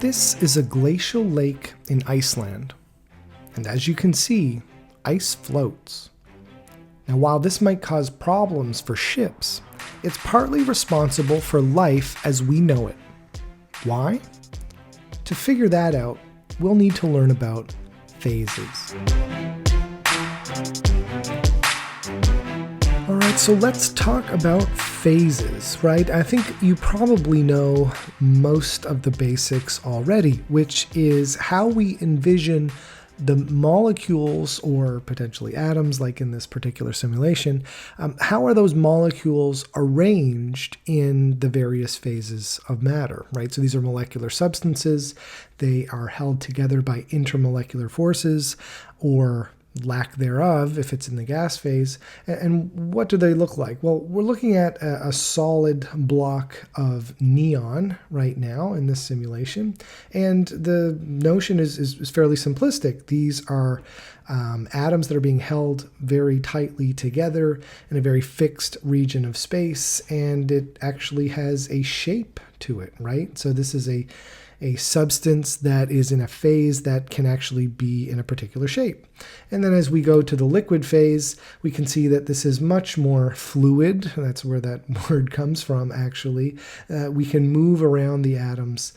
This is a glacial lake in Iceland, and as you can see, ice floats. Now, while this might cause problems for ships, it's partly responsible for life as we know it. Why? To figure that out, we'll need to learn about phases. All right, so let's talk about phases, right? I think you probably know most of the basics already, which is how we envision the molecules, or potentially atoms, like in this particular simulation. How are those molecules arranged in the various phases of matter, right? So these are molecular substances. They are held together by intermolecular forces, or lack thereof if it's in the gas phase. And what do they look like? Well, we're looking at a solid block of neon right now in this simulation, and the notion is fairly simplistic. These are atoms that are being held very tightly together in a very fixed region of space, and it actually has a shape to it, right? So this is a substance that is in a phase that can actually be in a particular shape. And then as we go to the liquid phase, we can see that this is much more fluid. That's where that word comes from, actually. We can move around the atoms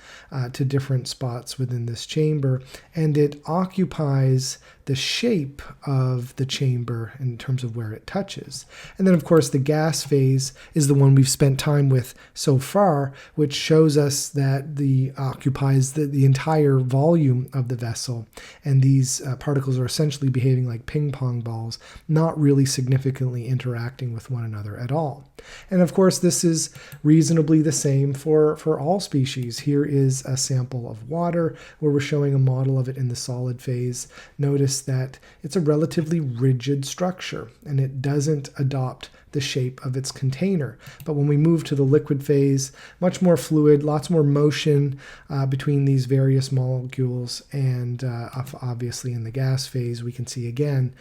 to different spots within this chamber, and it occupies the shape of the chamber in terms of where it touches. And then, of course, the gas phase is the one we've spent time with so far, which shows us that occupies the entire volume of the vessel. And these particles are essentially behaving like ping pong balls, not really significantly interacting with one another at all. And of course, this is reasonably the same for all species. Here is a sample of water where we're showing a model of it in the solid phase. Notice that it's a relatively rigid structure and it doesn't adopt the shape of its container. But when we move to the liquid phase, much more fluid, lots more motion between these various molecules, and obviously in the gas phase we can see again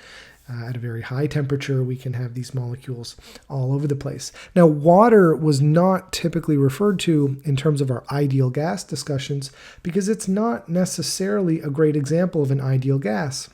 at a very high temperature, we can have these molecules all over the place. Now, water was not typically referred to in terms of our ideal gas discussions because it's not necessarily a great example of an ideal gas.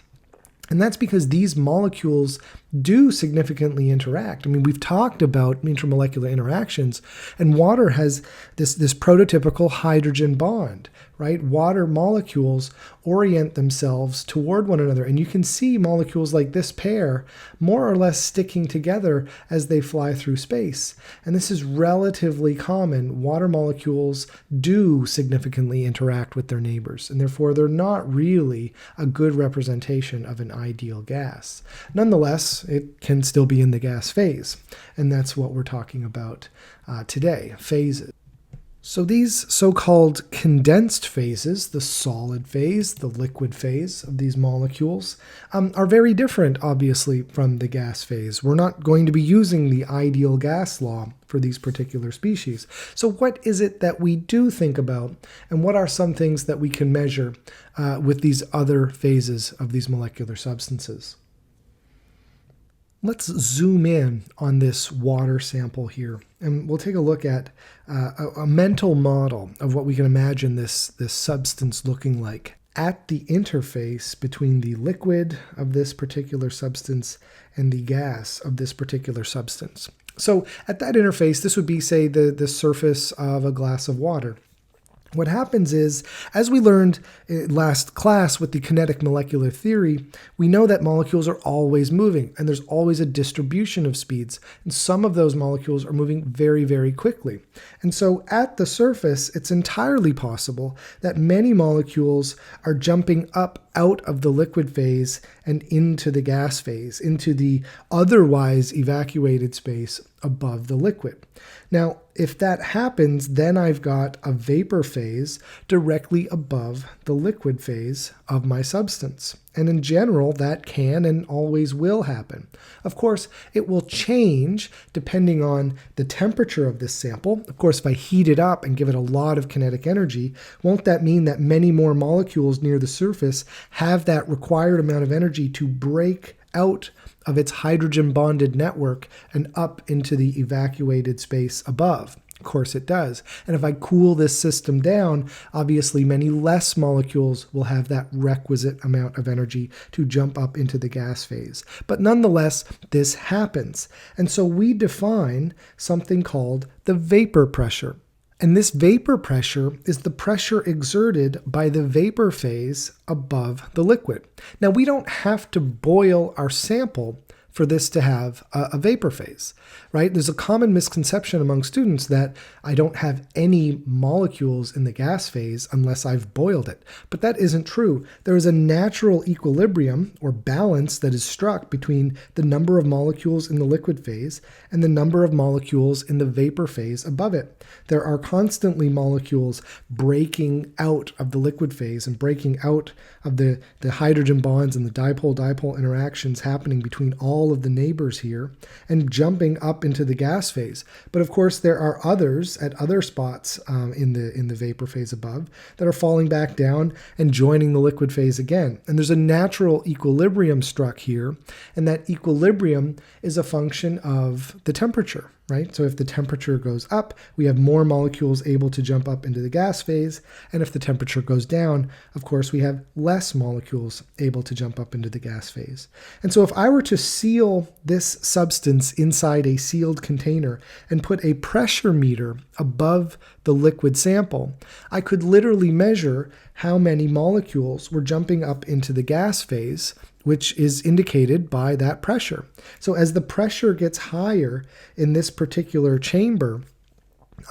And that's because these molecules do significantly interact. I mean, we've talked about intermolecular interactions, and water has this prototypical hydrogen bond, right? Water molecules orient themselves toward one another, and you can see molecules like this pair more or less sticking together as they fly through space. And this is relatively common. Water molecules do significantly interact with their neighbors, and therefore they're not really a good representation of an ideal gas. Nonetheless, it can still be in the gas phase, and that's what we're talking about today, phases. So these so-called condensed phases, the solid phase, the liquid phase of these molecules, are very different, obviously, from the gas phase. We're not going to be using the ideal gas law for these particular species. So what is it that we do think about, and what are some things that we can measure with these other phases of these molecular substances? Let's zoom in on this water sample here, and we'll take a look at a mental model of what we can imagine this substance looking like at the interface between the liquid of this particular substance and the gas of this particular substance. So at that interface, this would be, say, the surface of a glass of water. What happens is, as we learned last class with the kinetic molecular theory, we know that molecules are always moving, and there's always a distribution of speeds, and some of those molecules are moving very, very quickly. And so at the surface, it's entirely possible that many molecules are jumping up out of the liquid phase and into the gas phase, into the otherwise evacuated space above the liquid. Now, if that happens, then I've got a vapor phase directly above the liquid phase of my substance. And in general, that can and always will happen. Of course, it will change depending on the temperature of this sample. Of course, if I heat it up and give it a lot of kinetic energy, won't that mean that many more molecules near the surface have that required amount of energy to break out of its hydrogen bonded network and up into the evacuated space above? Of course it does. And if I cool this system down, obviously many less molecules will have that requisite amount of energy to jump up into the gas phase. But nonetheless, this happens. And so we define something called the vapor pressure. And this vapor pressure is the pressure exerted by the vapor phase above the liquid. Now, we don't have to boil our sample for this to have a vapor phase, right? There's a common misconception among students that I don't have any molecules in the gas phase unless I've boiled it. But that isn't true. There is a natural equilibrium or balance that is struck between the number of molecules in the liquid phase and the number of molecules in the vapor phase above it. There are constantly molecules breaking out of the liquid phase and breaking out of the hydrogen bonds and the dipole-dipole interactions happening between all of the neighbors here and jumping up into the gas phase. But of course, there are others at other spots in the vapor phase above that are falling back down and joining the liquid phase again. And there's a natural equilibrium struck here, and that equilibrium is a function of the temperature, right? So if the temperature goes up, we have more molecules able to jump up into the gas phase, and if the temperature goes down, of course, we have less molecules able to jump up into the gas phase. And so if I were to seal this substance inside a sealed container and put a pressure meter above the liquid sample, I could literally measure how many molecules were jumping up into the gas phase, which is indicated by that pressure. So as the pressure gets higher in this particular chamber,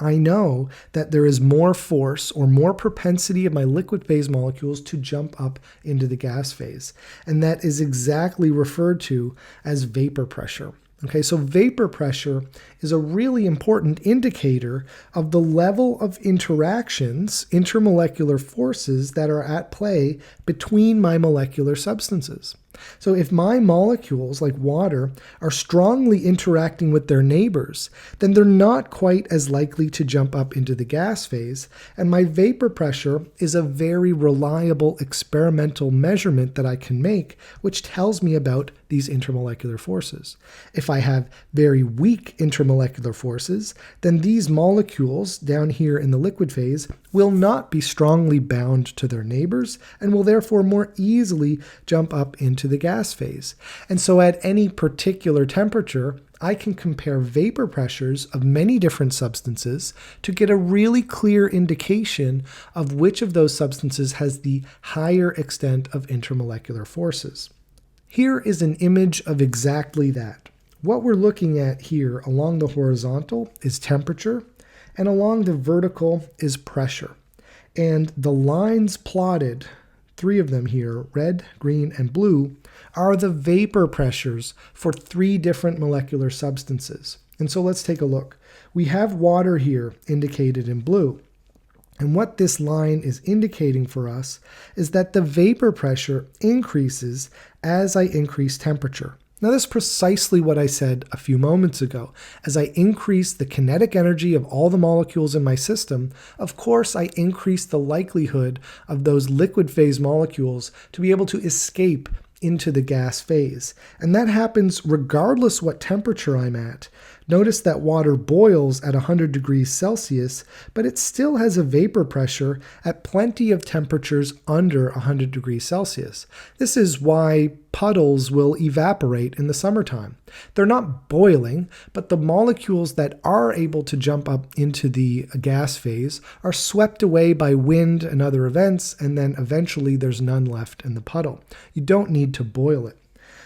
I know that there is more force or more propensity of my liquid phase molecules to jump up into the gas phase. And that is exactly referred to as vapor pressure. Okay, so vapor pressure is a really important indicator of the level of interactions, intermolecular forces that are at play between my molecular substances. So if my molecules, like water, are strongly interacting with their neighbors, then they're not quite as likely to jump up into the gas phase, and my vapor pressure is a very reliable experimental measurement that I can make, which tells me about these intermolecular forces. If I have very weak intermolecular forces, then these molecules down here in the liquid phase will not be strongly bound to their neighbors and will therefore more easily jump up into the gas phase. And so at any particular temperature, I can compare vapor pressures of many different substances to get a really clear indication of which of those substances has the higher extent of intermolecular forces. Here is an image of exactly that. What we're looking at here along the horizontal is temperature, and along the vertical is pressure. And the lines plotted, 3 of them here, red, green, and blue, are the vapor pressures for 3 different molecular substances. And so let's take a look. We have water here indicated in blue. And what this line is indicating for us is that the vapor pressure increases as I increase temperature. Now, that's precisely what I said a few moments ago. As I increase the kinetic energy of all the molecules in my system, of course, I increase the likelihood of those liquid phase molecules to be able to escape into the gas phase. And that happens regardless what temperature I'm at. Notice that water boils at 100 degrees Celsius, but it still has a vapor pressure at plenty of temperatures under 100 degrees Celsius. This is why puddles will evaporate in the summertime. They're not boiling, but the molecules that are able to jump up into the gas phase are swept away by wind and other events, and then eventually there's none left in the puddle. You don't need to boil it.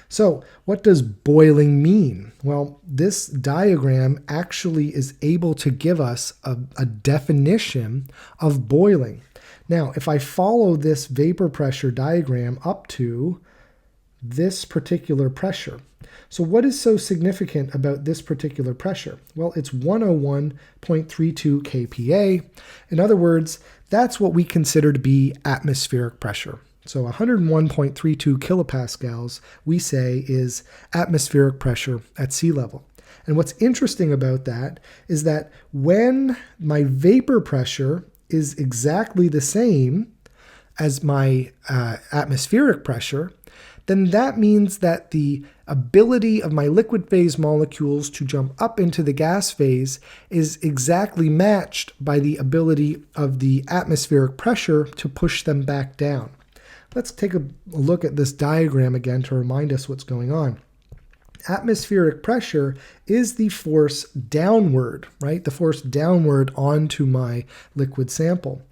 So what does boiling mean? Well, this diagram actually is able to give us a definition of boiling. Now, if I follow this vapor pressure diagram up to this particular pressure, so what is so significant about this particular pressure? Well, it's 101.32 kPa. In other words, that's what we consider to be atmospheric pressure. So 101.32 kilopascals, we say, is atmospheric pressure at sea level. And what's interesting about that is that when my vapor pressure is exactly the same as my atmospheric pressure, then that means that the ability of my liquid phase molecules to jump up into the gas phase is exactly matched by the ability of the atmospheric pressure to push them back down. Let's take a look at this diagram again to remind us what's going on. Atmospheric pressure is the force downward, right? The force downward onto my liquid sample.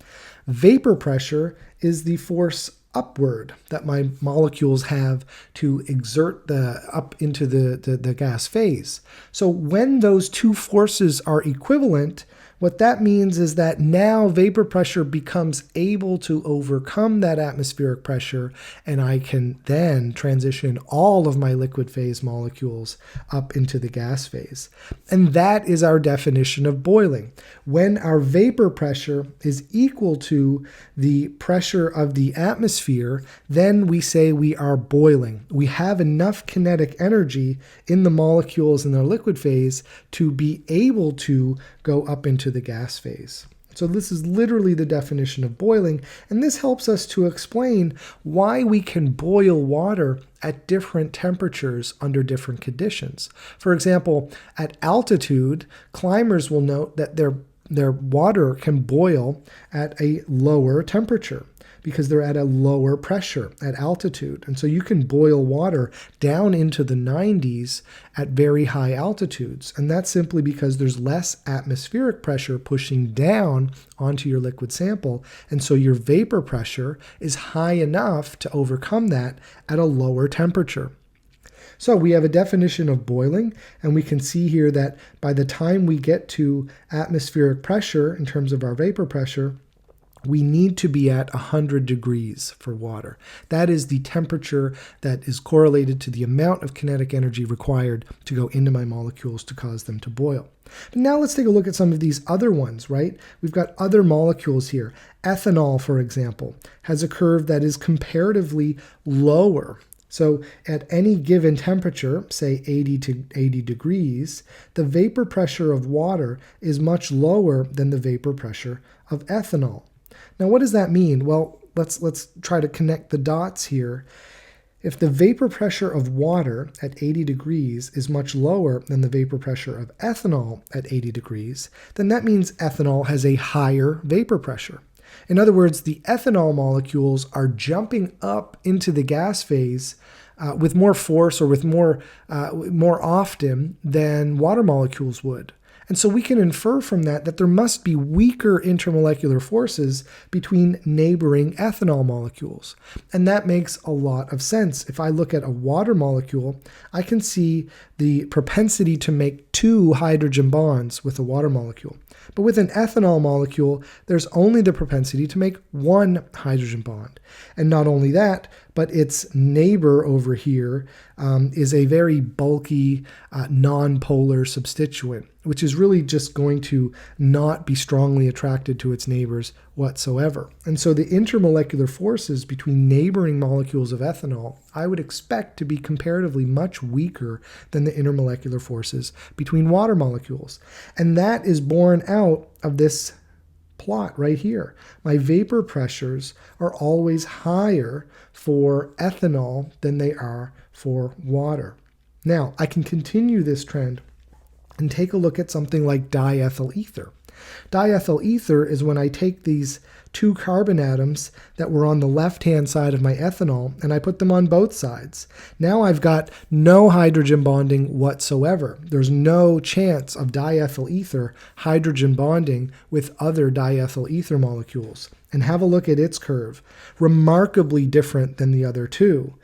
Vapor pressure is the force upward that my molecules have to exert up into the gas phase. So when those two forces are equivalent, what that means is that now vapor pressure becomes able to overcome that atmospheric pressure, and I can then transition all of my liquid phase molecules up into the gas phase. And that is our definition of boiling. When our vapor pressure is equal to the pressure of the atmosphere, then we say we are boiling. We have enough kinetic energy in the molecules in their liquid phase to be able to go up into the gas phase. So this is literally the definition of boiling, and this helps us to explain why we can boil water at different temperatures under different conditions. For example, at altitude, climbers will note that their water can boil at a lower temperature because they're at a lower pressure at altitude. And so you can boil water down into the 90s at very high altitudes. And that's simply because there's less atmospheric pressure pushing down onto your liquid sample. And so your vapor pressure is high enough to overcome that at a lower temperature. So we have a definition of boiling, and we can see here that by the time we get to atmospheric pressure in terms of our vapor pressure, we need to be at 100 degrees for water. That is the temperature that is correlated to the amount of kinetic energy required to go into my molecules to cause them to boil. But now let's take a look at some of these other ones, right? We've got other molecules here. Ethanol, for example, has a curve that is comparatively lower. So at any given temperature, say 80 to 80 degrees, the vapor pressure of water is much lower than the vapor pressure of ethanol. Now, what does that mean? Well, let's try to connect the dots here. If the vapor pressure of water at 80 degrees is much lower than the vapor pressure of ethanol at 80 degrees, then that means ethanol has a higher vapor pressure. In other words, the ethanol molecules are jumping up into the gas phase with more force or with more often than water molecules would. And so we can infer from that that there must be weaker intermolecular forces between neighboring ethanol molecules. And that makes a lot of sense. If I look at a water molecule, I can see the propensity to make 2 hydrogen bonds with a water molecule. But with an ethanol molecule, there's only the propensity to make 1 hydrogen bond. And not only that, but its neighbor over here is a very bulky non-polar substituent, which is really just going to not be strongly attracted to its neighbors whatsoever. And so the intermolecular forces between neighboring molecules of ethanol, I would expect to be comparatively much weaker than the intermolecular forces between water molecules. And that is borne out of this plot right here. My vapor pressures are always higher for ethanol than they are for water. Now, I can continue this trend and take a look at something like diethyl ether. Diethyl ether is when I take these 2 carbon atoms that were on the left-hand side of my ethanol and I put them on both sides. Now I've got no hydrogen bonding whatsoever. There's no chance of diethyl ether hydrogen bonding with other diethyl ether molecules. And have a look at its curve. Remarkably different than the other 2.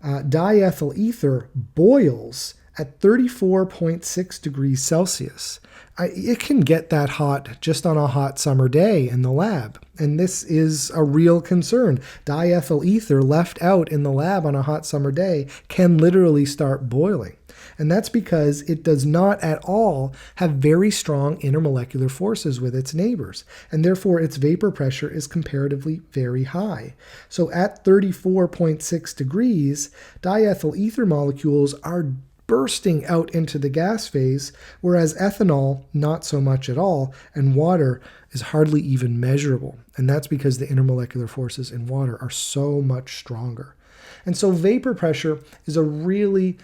Diethyl ether boils at 34.6 degrees Celsius. It can get that hot just on a hot summer day in the lab. And this is a real concern. Diethyl ether left out in the lab on a hot summer day can literally start boiling. And that's because it does not at all have very strong intermolecular forces with its neighbors. And therefore, its vapor pressure is comparatively very high. So at 34.6 degrees, diethyl ether molecules are bursting out into the gas phase, whereas ethanol, not so much at all, and water is hardly even measurable. And that's because the intermolecular forces in water are so much stronger. And so vapor pressure is a really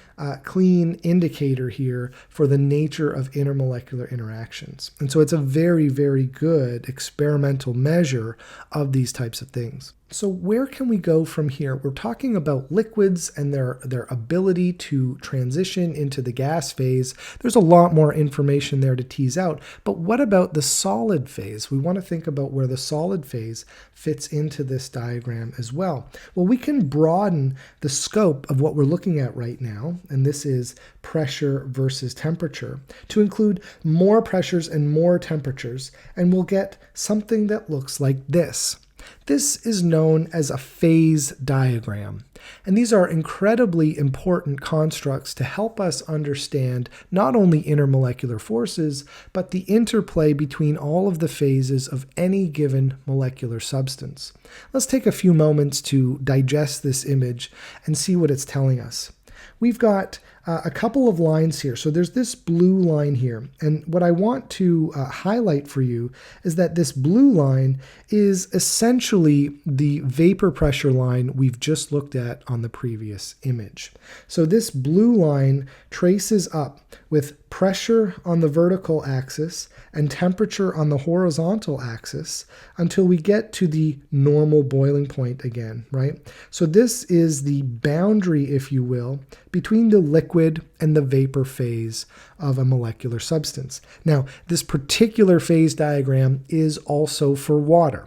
clean indicator here for the nature of intermolecular interactions. And so it's a very, very good experimental measure of these types of things. So where can we go from here? We're talking about liquids and their ability to transition into the gas phase. There's a lot more information there to tease out, but what about the solid phase? We want to think about where the solid phase fits into this diagram as well. Well, we can broaden the scope of what we're looking at right now, and this is pressure versus temperature, to include more pressures and more temperatures, and we'll get something that looks like this. This is known as a phase diagram, and these are incredibly important constructs to help us understand not only intermolecular forces, but the interplay between all of the phases of any given molecular substance. Let's take a few moments to digest this image and see what it's telling us. We've got a couple of lines here. So there's this blue line here. And what I want to highlight for you is that this blue line is essentially the vapor pressure line we've just looked at on the previous image. So this blue line traces up with pressure on the vertical axis and temperature on the horizontal axis until we get to the normal boiling point again, right? So this is the boundary, if you will, between the liquid and the vapor phase of a molecular substance. Now, this particular phase diagram is also for water.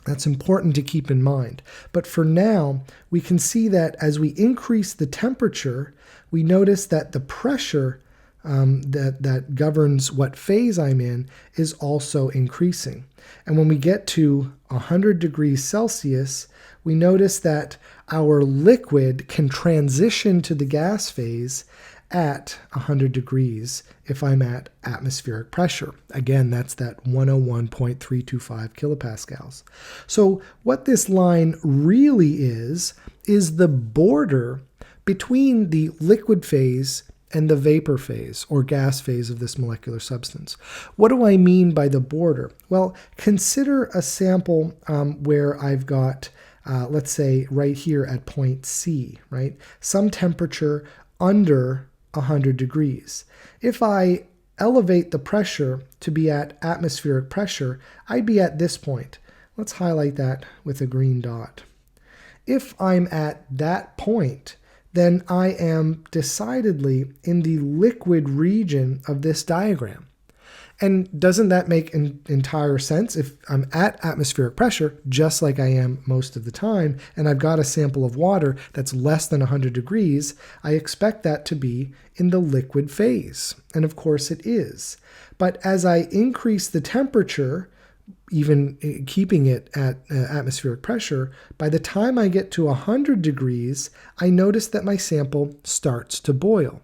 That's important to keep in mind. But for now, we can see that as we increase the temperature, we notice that the pressure that governs what phase I'm in is also increasing. And when we get to 100 degrees Celsius, we notice that our liquid can transition to the gas phase at 100 degrees if I'm at atmospheric pressure. Again, that's that 101.325 kilopascals. So what this line really is the border between the liquid phase and the vapor phase or gas phase of this molecular substance. What do I mean by the border? Well, consider a sample where I've got, let's say right here at point C, right? Some temperature under 100 degrees. If I elevate the pressure to be at atmospheric pressure, I'd be at this point. Let's highlight that with a green dot. If I'm at that point, then I am decidedly in the liquid region of this diagram. And doesn't that make entire sense? If I'm at atmospheric pressure, just like I am most of the time, and I've got a sample of water that's less than 100 degrees, I expect that to be in the liquid phase. And of course it is. But as I increase the temperature, even keeping it at atmospheric pressure, by the time I get to 100 degrees, I notice that my sample starts to boil.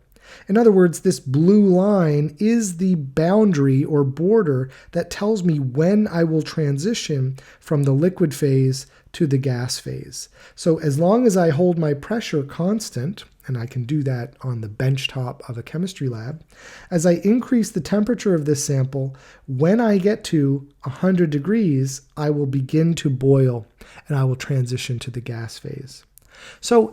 In other words, this blue line is the boundary or border that tells me when I will transition from the liquid phase to the gas phase. So as long as I hold my pressure constant, and I can do that on the benchtop of a chemistry lab, as I increase the temperature of this sample, when I get to 100 degrees, I will begin to boil and I will transition to the gas phase. So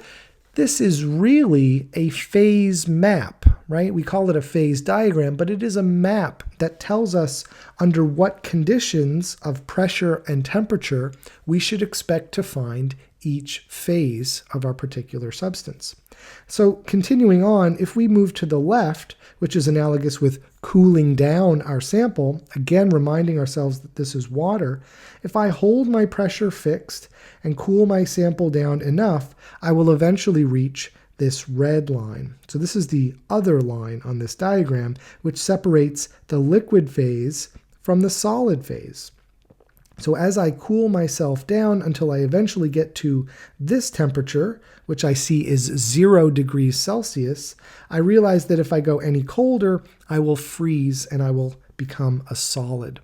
this is really a phase map, right? We call it a phase diagram, but it is a map that tells us under what conditions of pressure and temperature we should expect to find each phase of our particular substance. So continuing on, if we move to the left, which is analogous with cooling down our sample, again reminding ourselves that this is water, if I hold my pressure fixed and cool my sample down enough, I will eventually reach this red line. So this is the other line on this diagram, which separates the liquid phase from the solid phase. So as I cool myself down until I eventually get to this temperature, which I see is 0 degrees Celsius, I realize that if I go any colder, I will freeze and I will become a solid.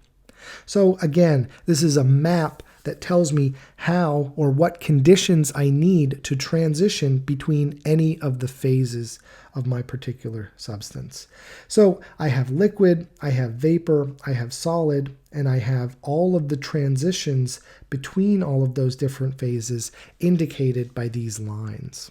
So again, this is a map that tells me how or what conditions I need to transition between any of the phases of my particular substance. So I have liquid, I have vapor, I have solid, and I have all of the transitions between all of those different phases indicated by these lines.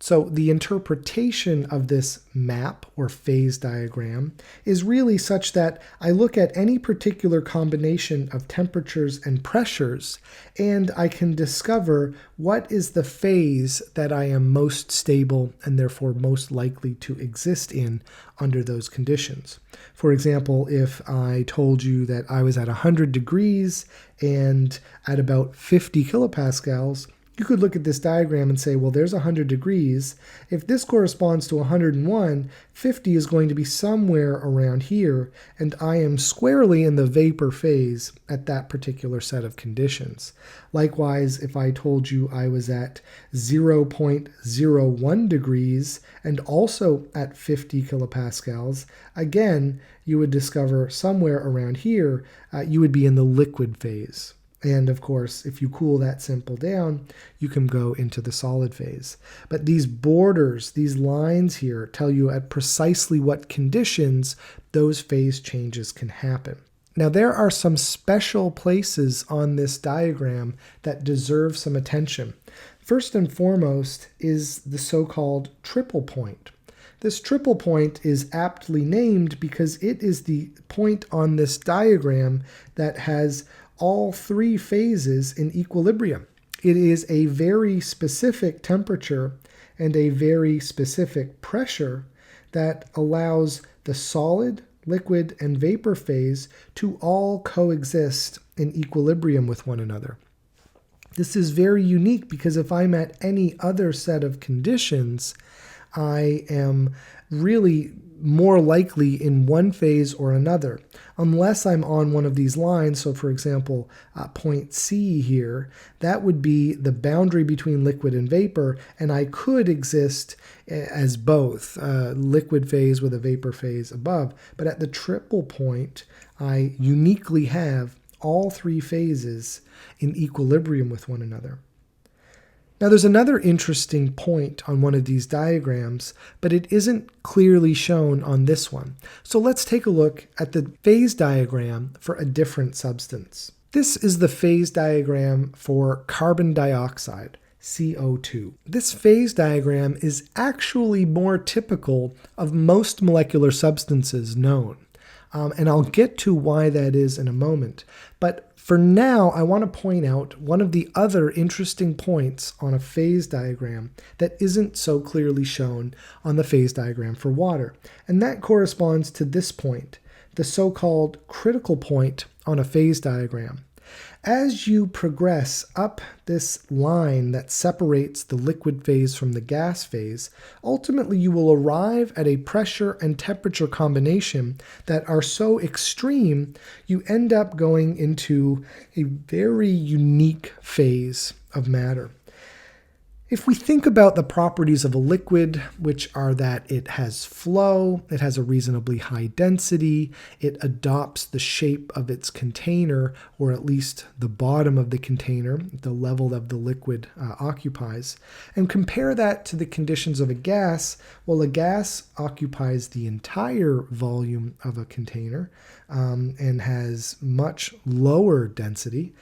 So the interpretation of this map or phase diagram is really such that I look at any particular combination of temperatures and pressures, and I can discover what is the phase that I am most stable and therefore most likely to exist in under those conditions. For example, if I told you that I was at 100 degrees and at about 50 kilopascals, you could look at this diagram and say, well, there's 100 degrees. If this corresponds to 101, 50 is going to be somewhere around here, and I am squarely in the vapor phase at that particular set of conditions. Likewise, if I told you I was at 0.01 degrees and also at 50 kilopascals, again, you would discover somewhere around here, you would be in the liquid phase. And of course, if you cool that sample down, you can go into the solid phase. But these borders, these lines here, tell you at precisely what conditions those phase changes can happen. Now, there are some special places on this diagram that deserve some attention. First and foremost is the so-called triple point. This triple point is aptly named because it is the point on this diagram that has all three phases in equilibrium. It is a very specific temperature and a very specific pressure that allows the solid, liquid, and vapor phase to all coexist in equilibrium with one another. This is very unique because if I'm at any other set of conditions, I am really more likely in one phase or another, unless I'm on one of these lines. So for example, point C here, that would be the boundary between liquid and vapor, and I could exist as both, liquid phase with a vapor phase above. But at the triple point, I uniquely have all three phases in equilibrium with one another. Now there's another interesting point on one of these diagrams, but it isn't clearly shown on this one. So let's take a look at the phase diagram for a different substance. This is the phase diagram for carbon dioxide, CO2. This phase diagram is actually more typical of most molecular substances known. And I'll get to why that is in a moment. But for now, I want to point out one of the other interesting points on a phase diagram that isn't so clearly shown on the phase diagram for water. And that corresponds to this point, the so-called critical point on a phase diagram. As you progress up this line that separates the liquid phase from the gas phase, ultimately you will arrive at a pressure and temperature combination that are so extreme, you end up going into a very unique phase of matter. If we think about the properties of a liquid, which are that it has flow, it has a reasonably high density, it adopts the shape of its container, or at least the bottom of the container, the level that the liquid occupies, and compare that to the conditions of a gas, well, a gas occupies the entire volume of a container and has much lower density,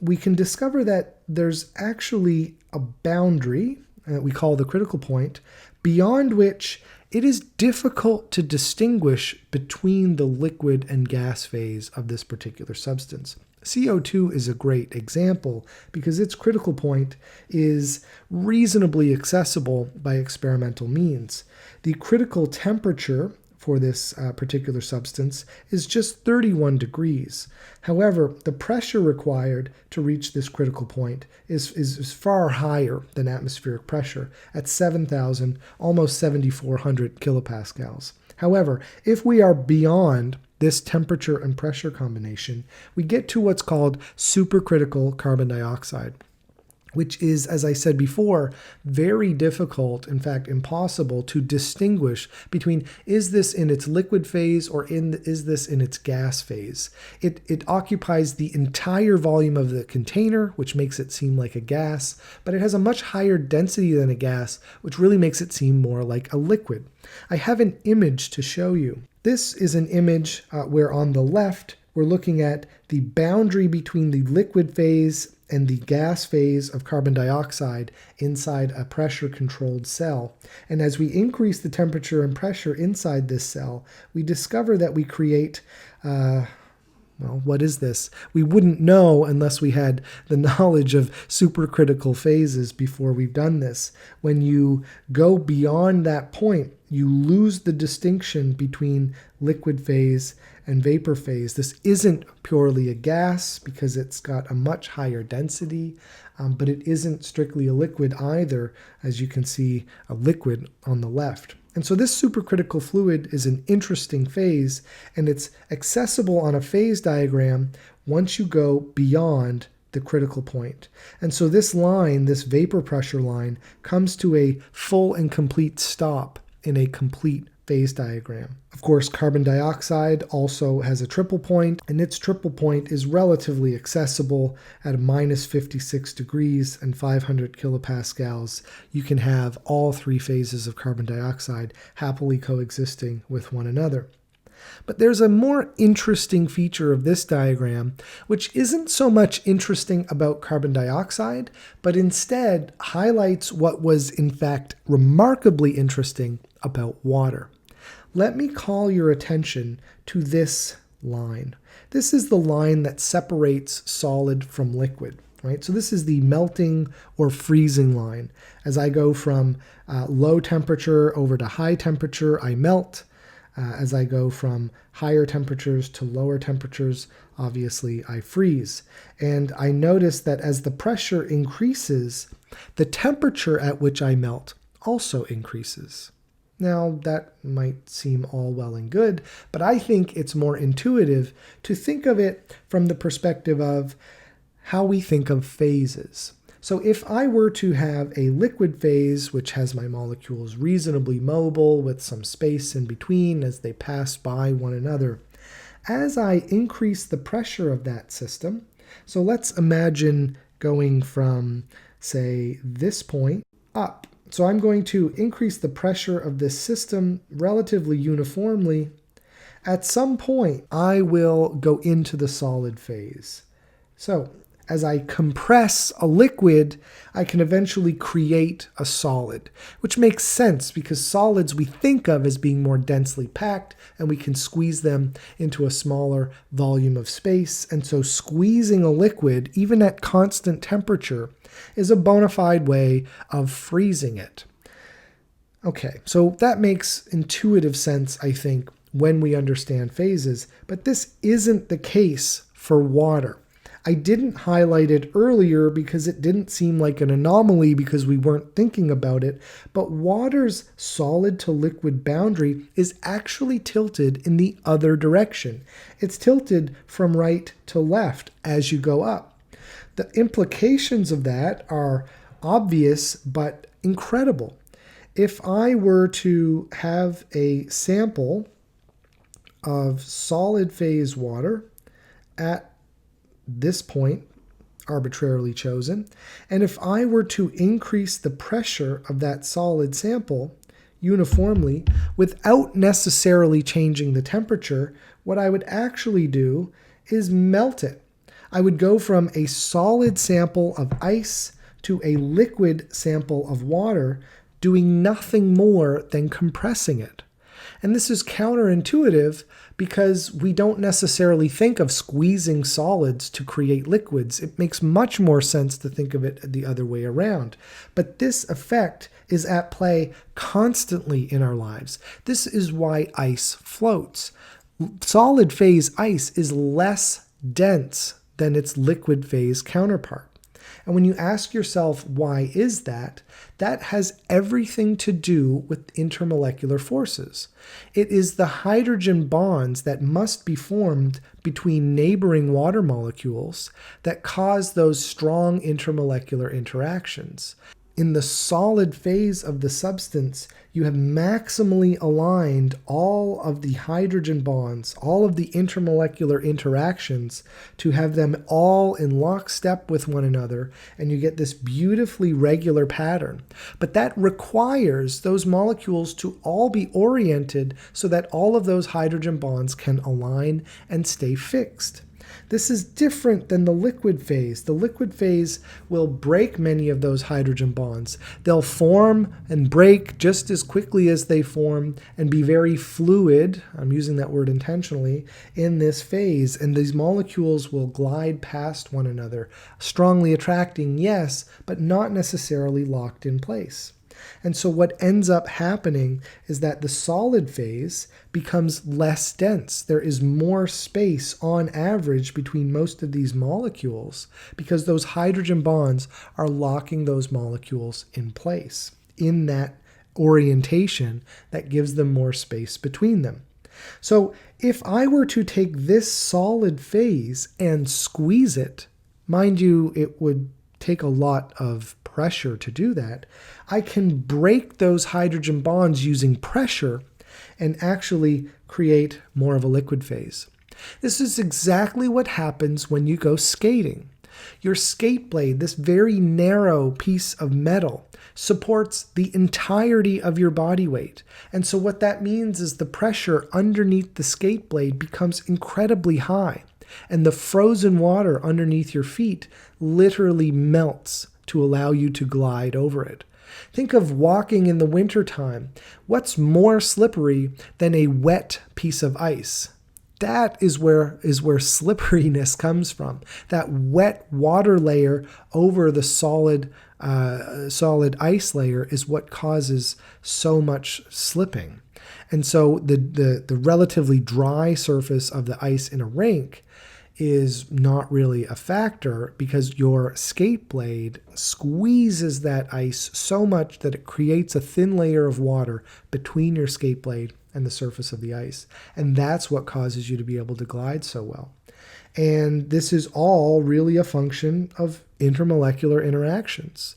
we can discover that there's actually a boundary that we call the critical point, beyond which it is difficult to distinguish between the liquid and gas phase of this particular substance. CO2 is a great example because its critical point is reasonably accessible by experimental means. The critical temperature for this particular substance is just 31 degrees. However, the pressure required to reach this critical point is far higher than atmospheric pressure at 7,000, almost 7,400 kilopascals. However, if we are beyond this temperature and pressure combination, we get to what's called supercritical carbon dioxide, which is, as I said before, very difficult, in fact impossible, to distinguish between is this in its liquid phase or is this in its gas phase. It occupies the entire volume of the container, which makes it seem like a gas, but it has a much higher density than a gas, which really makes it seem more like a liquid. I have an image to show you. This is an image where on the left we're looking at the boundary between the liquid phase and the gas phase of carbon dioxide inside a pressure-controlled cell. And as we increase the temperature and pressure inside this cell, we discover that we create, well, what is this? We wouldn't know unless we had the knowledge of supercritical phases before we've done this. When you go beyond that point, you lose the distinction between liquid phase and vapor phase. This isn't purely a gas because it's got a much higher density, but it isn't strictly a liquid either, as you can see a liquid on the left. And so this supercritical fluid is an interesting phase, and it's accessible on a phase diagram once you go beyond the critical point. And so this line, this vapor pressure line, comes to a full and complete stop in a complete phase diagram. Of course, carbon dioxide also has a triple point, and its triple point is relatively accessible at a minus 56 degrees and 500 kilopascals. You can have all three phases of carbon dioxide happily coexisting with one another. But there's a more interesting feature of this diagram, which isn't so much interesting about carbon dioxide, but instead highlights what was in fact remarkably interesting about water. Let me call your attention to this line. This is the line that separates solid from liquid, right? So this is the melting or freezing line. As I go from low temperature over to high temperature, I melt. As I go from higher temperatures to lower temperatures, obviously I freeze. And I notice that as the pressure increases, the temperature at which I melt also increases. Now, that might seem all well and good, but I think it's more intuitive to think of it from the perspective of how we think of phases. So if I were to have a liquid phase, which has my molecules reasonably mobile with some space in between as they pass by one another, as I increase the pressure of that system, so let's imagine going from, say, this point up. So I'm going to increase the pressure of this system relatively uniformly. At some point, I will go into the solid phase. So as I compress a liquid, I can eventually create a solid, which makes sense because solids we think of as being more densely packed, and we can squeeze them into a smaller volume of space. And so squeezing a liquid, even at constant temperature, is a bona fide way of freezing it. Okay, so that makes intuitive sense, I think, when we understand phases, but this isn't the case for water. I didn't highlight it earlier because it didn't seem like an anomaly because we weren't thinking about it, but water's solid to liquid boundary is actually tilted in the other direction. It's tilted from right to left as you go up. The implications of that are obvious but incredible. If I were to have a sample of solid phase water at this point, arbitrarily chosen, and if I were to increase the pressure of that solid sample uniformly without necessarily changing the temperature, what I would actually do is melt it. I would go from a solid sample of ice to a liquid sample of water, doing nothing more than compressing it. And this is counterintuitive because we don't necessarily think of squeezing solids to create liquids. It makes much more sense to think of it the other way around. But this effect is at play constantly in our lives. This is why ice floats. Solid phase ice is less dense than its liquid phase counterpart. And when you ask yourself, why is that? That has everything to do with intermolecular forces. It is the hydrogen bonds that must be formed between neighboring water molecules that cause those strong intermolecular interactions. In the solid phase of the substance, you have maximally aligned all of the hydrogen bonds, all of the intermolecular interactions, to have them all in lockstep with one another, and you get this beautifully regular pattern. But that requires those molecules to all be oriented so that all of those hydrogen bonds can align and stay fixed. This is different than the liquid phase. The liquid phase will break many of those hydrogen bonds. They'll form and break just as quickly as they form and be very fluid, I'm using that word intentionally, in this phase. And these molecules will glide past one another, strongly attracting, yes, but not necessarily locked in place. And so what ends up happening is that the solid phase becomes less dense. There is more space on average between most of these molecules because those hydrogen bonds are locking those molecules in place in that orientation that gives them more space between them. So if I were to take this solid phase and squeeze it, mind you, it would take a lot of pressure to do that. I can break those hydrogen bonds using pressure and actually create more of a liquid phase. This is exactly what happens when you go skating. Your skate blade, this very narrow piece of metal, supports the entirety of your body weight. And so what that means is the pressure underneath the skate blade becomes incredibly high, and the frozen water underneath your feet literally melts to allow you to glide over it. Think of walking in the wintertime. What's more slippery than a wet piece of ice? That is where slipperiness comes from. That wet water layer over the solid ice layer is what causes so much slipping. And so the relatively dry surface of the ice in a rink is not really a factor because your skate blade squeezes that ice so much that it creates a thin layer of water between your skate blade and the surface of the ice. And that's what causes you to be able to glide so well. And this is all really a function of intermolecular interactions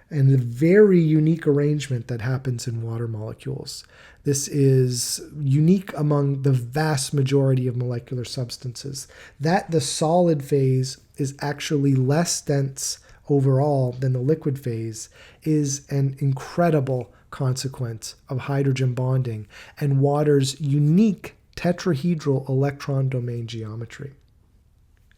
and the very unique arrangement that happens in water molecules. This is unique among the vast majority of molecular substances. That the solid phase is actually less dense overall than the liquid phase is an incredible consequence of hydrogen bonding and water's unique tetrahedral electron domain geometry.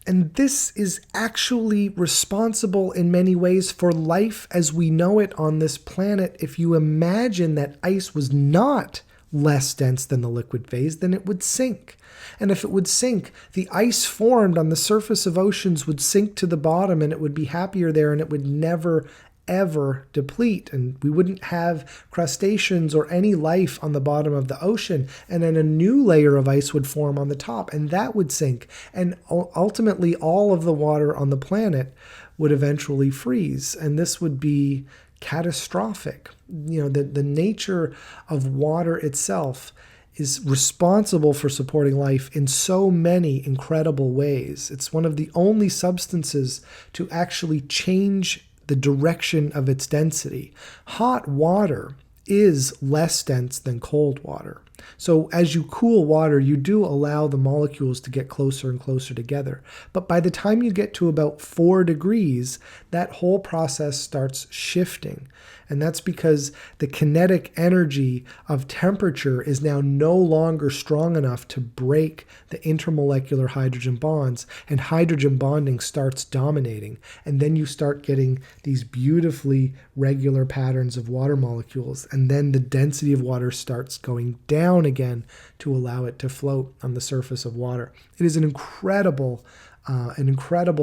And this is actually responsible in many ways for life as we know it on this planet. If you imagine that ice was not less dense than the liquid phase, then it would sink. And if it would sink, the ice formed on the surface of oceans would sink to the bottom and it would be happier there and it would never ever deplete, and we wouldn't have crustaceans or any life on the bottom of the ocean, and then a new layer of ice would form on the top and that would sink, and ultimately all of the water on the planet would eventually freeze, and this would be catastrophic. You know, the nature of water itself is responsible for supporting life in so many incredible ways. It's one of the only substances to actually change the direction of its density. Hot water is less dense than cold water. So as you cool water, you do allow the molecules to get closer and closer together. But by the time you get to about 4 degrees, that whole process starts shifting. And that's because the kinetic energy of temperature is now no longer strong enough to break the intermolecular hydrogen bonds, and hydrogen bonding starts dominating. And then you start getting these beautifully regular patterns of water molecules. And then the density of water starts going down again to allow it to float on the surface of water. It is an incredible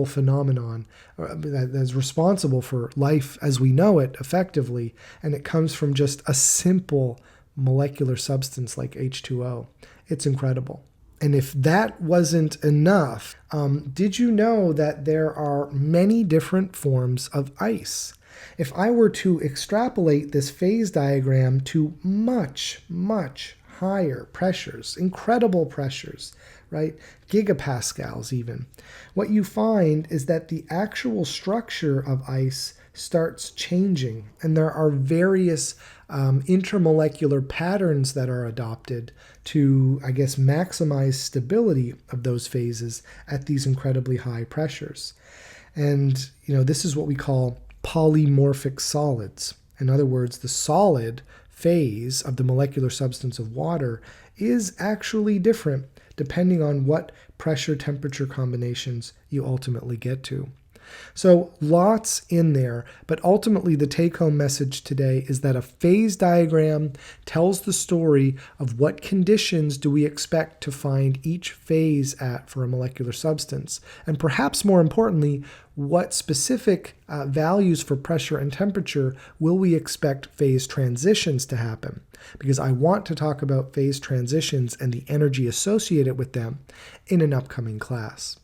phenomenon that is responsible for life as we know it effectively, and it comes from just a simple molecular substance like H2O. It's incredible. And if that wasn't enough, did you know that there are many different forms of ice? If I were to extrapolate this phase diagram to much, much higher pressures, incredible pressures, right? Gigapascals even, what you find is that the actual structure of ice starts changing, and there are various intermolecular patterns that are adopted to, I guess, maximize stability of those phases at these incredibly high pressures. And, this is what we call polymorphic solids. In other words, the solid phase of the molecular substance of water is actually different depending on what pressure temperature combinations you ultimately get to. So lots in there, but ultimately the take-home message today is that a phase diagram tells the story of what conditions do we expect to find each phase at for a molecular substance, and perhaps more importantly, what specific values for pressure and temperature will we expect phase transitions to happen? Because I want to talk about phase transitions and the energy associated with them in an upcoming class.